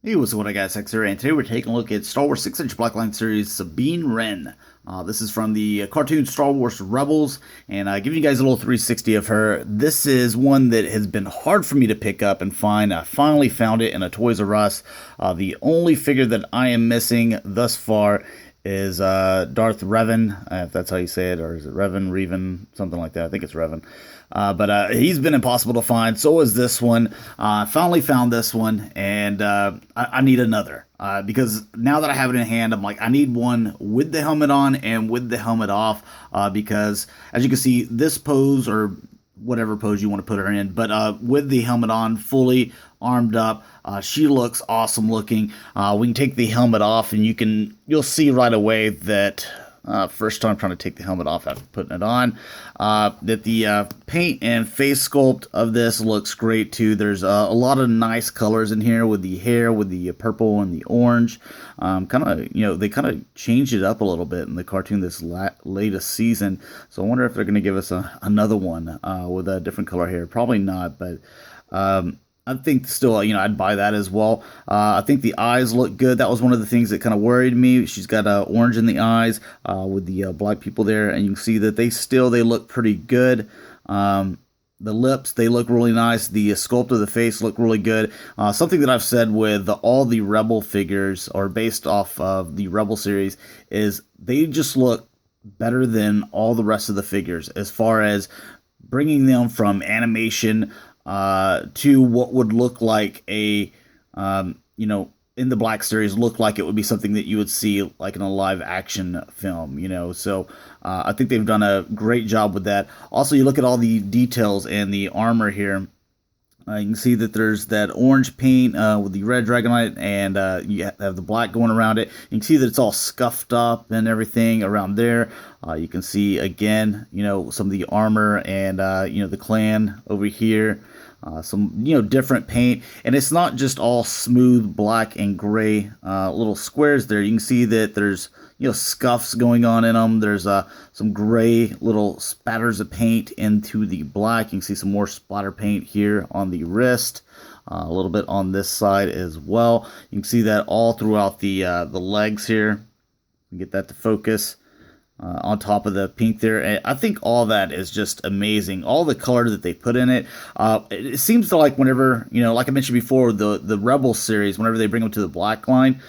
Hey, what's going on, guys? Hex here, and today we're taking a look at Star Wars 6-inch Blackline series Sabine Wren. This is from the cartoon Star Wars Rebels, and giving you guys a little 360 of her. This is one that has been hard for me to pick up and find. I finally found it in a Toys R Us. The only figure that I am missing thus far is Darth Revan, if that's how you say it, or is it Revan, something like that. I think it's Revan. But he's been impossible to find. So is this one. Finally found this one, and I need another. Because now that I have it in hand, I'm like, I need one with the helmet on and with the helmet off. Because as you can see, this pose, or whatever pose you want to put her in, but with the helmet on, fully armed up, she looks awesome looking. We can take the helmet off, and you'll see right away that first time trying to take the helmet off after putting it on, that the paint and face sculpt of this looks great too. There's a lot of nice colors in here with the hair, with the purple and the orange. Kind of, they kind of changed it up a little bit in the cartoon this latest season. So I wonder if they're going to give us another one with a different color hair. Probably not, but I think still, I'd buy that as well. I think the eyes look good. That was one of the things that kind of worried me. She's got orange in the eyes with the black people there, and you can see that they look pretty good. The lips, they look really nice. The sculpt of the face look really good. Something that I've said with all the Rebel figures, or based off of the Rebel series, is they just look better than all the rest of the figures as far as bringing them from animation to what would look like in the Black series, look like it would be something that you would see like in a live action film. So I think they've done a great job with that. Also, you look at all the details and the armor here. You can see that there's that orange paint with the red dragonite, and you have the black going around it. You can see that it's all scuffed up and everything around there. You can see again, some of the armor and the clan over here. Some different paint, and it's not just all smooth black and gray little squares there. You can see that there's scuffs going on in them. There's some gray little spatters of paint into the black. You can see some more splatter paint here on the wrist, a little bit on this side as well. You can see that all throughout the legs here. Get that to focus. On top of the pink there. And I think all that is just amazing. All the color that they put in it. It seems to, like, whenever, like I mentioned before, the Rebel series, whenever they bring them to the black line,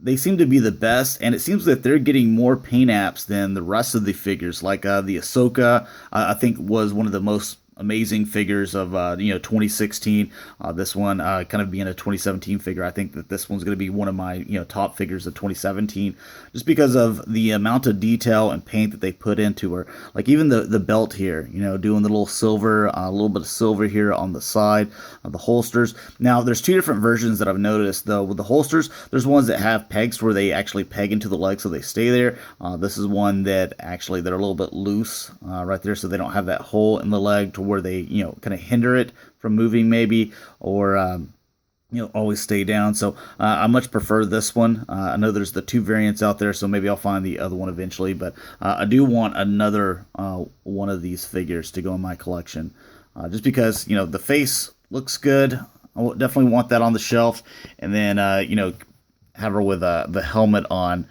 they seem to be the best, and it seems that they're getting more paint apps than the rest of the figures. Like the Ahsoka, I think was one of the most amazing figures of 2016. This one kind of being a 2017 figure. I think that this one's going to be one of my top figures of 2017, just because of the amount of detail and paint that they put into her. Like even the belt here, doing the little silver, a little bit of silver here on the side of the holsters. Now there's two different versions that I've noticed though with the holsters. There's ones that have pegs where they actually peg into the leg so they stay there. This is one that actually they're a little bit loose right there, so they don't have that hole in the leg to where they kind of hinder it from moving maybe, or always stay down. So I much prefer this one. I know there's the two variants out there, so maybe I'll find the other one eventually, but I do want another one of these figures to go in my collection, just because the face looks good. I definitely want that on the shelf, and then have her with the helmet on.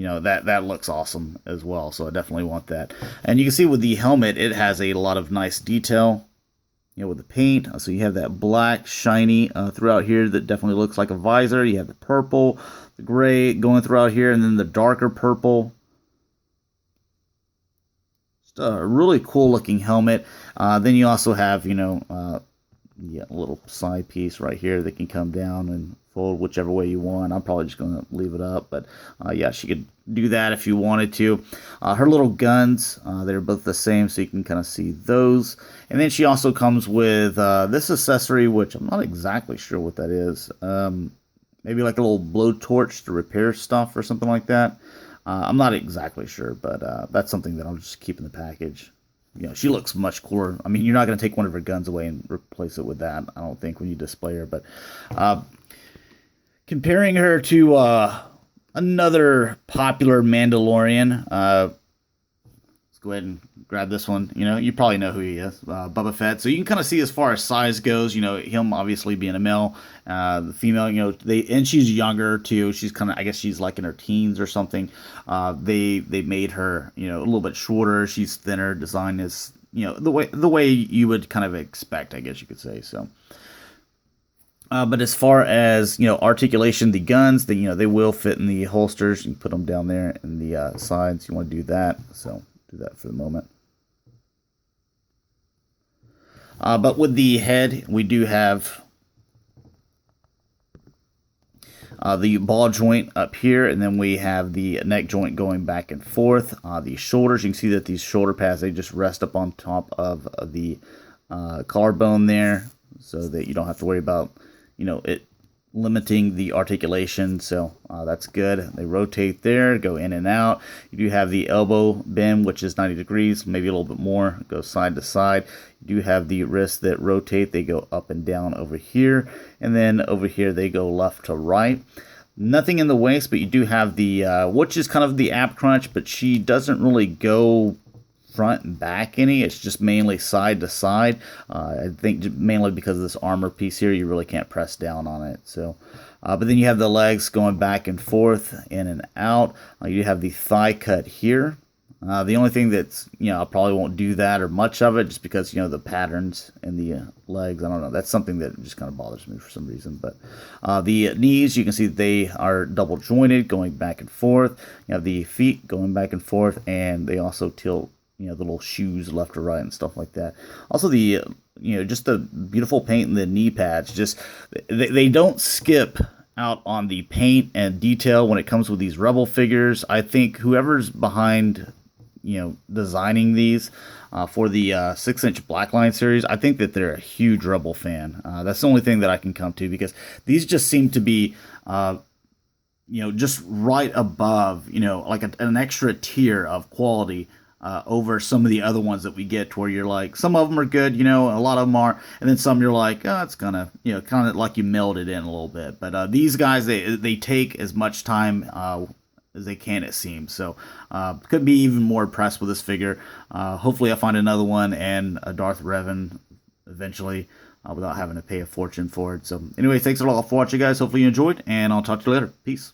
That looks awesome as well, so I definitely want that. And you can see with the helmet, it has a lot of nice detail, with the paint. So you have that black, shiny throughout here that definitely looks like a visor. You have the purple, the gray going throughout here, and then the darker purple. Just a really cool looking helmet. Then you also have, a little side piece right here that can come down and fold whichever way you want. I'm probably just going to leave it up, but yeah, she could do that if you wanted to. Her little guns, they're both the same, so you can kind of see those. And then she also comes with this accessory, which I'm not exactly sure what that is. Maybe like a little blowtorch to repair stuff or something like that. I'm not exactly sure, but that's something that I'll just keep in the package. She looks much cooler. I mean, you're not going to take one of her guns away and replace it with that, I don't think, when you display her. But comparing her to another popular Mandalorian, let's go ahead and grab this one. You know, you probably know who he is, Boba Fett. So you can kind of see as far as size goes. You know, him obviously being a male, the female. You know, and she's younger too. She's kind of, I guess she's like in her teens or something. They made her, you know, a little bit shorter. She's thinner. Design is, you know, the way you would kind of expect, I guess you could say. So. But as far as, you know, articulation, the guns, you know, they will fit in the holsters. You can put them down there in the sides. You want to do that, so do that for the moment. But with the head, we do have the ball joint up here, and then we have the neck joint going back and forth. The shoulders, you can see that these shoulder pads, they just rest up on top of the collarbone there, so that you don't have to worry about, you know, it limiting the articulation. So that's good. They rotate there, go in and out. You do have the elbow bend, which is 90 degrees, maybe a little bit more, go side to side. You do have the wrists that rotate, they go up and down over here, and then over here they go left to right. Nothing in the waist, but you do have the which is kind of the ab crunch, but she doesn't really go front and back any. It's just mainly side to side. I think mainly because of this armor piece here, you really can't press down on it. So, but then you have the legs going back and forth, in and out. You have the thigh cut here. The only thing that's, you know, I probably won't do that or much of it, just because, you know, the patterns in the legs, I don't know, that's something that just kind of bothers me for some reason. But the knees, you can see they are double jointed, going back and forth. You have the feet going back and forth, and they also tilt, you know, the little shoes left or right and stuff like that. Also the, you know, just the beautiful paint in the knee pads. Just, they don't skip out on the paint and detail when it comes with these Rebel figures. I think whoever's behind, you know, designing these for the 6-inch Blackline series, I think that they're a huge Rebel fan. That's the only thing that I can come to, because these just seem to be, you know, just right above, you know, like an extra tier of quality over some of the other ones that we get, to where you're like, some of them are good, you know, a lot of them are, and then some you're like, oh, it's kind of, you know, kind of like you meld it in a little bit. But these guys, they take as much time as they can, it seems. So could be even more impressed with this figure. Hopefully I'll find another one and a Darth Revan eventually, without having to pay a fortune for it. So anyway, thanks a lot for watching, guys. Hopefully you enjoyed, and I'll talk to you later. Peace.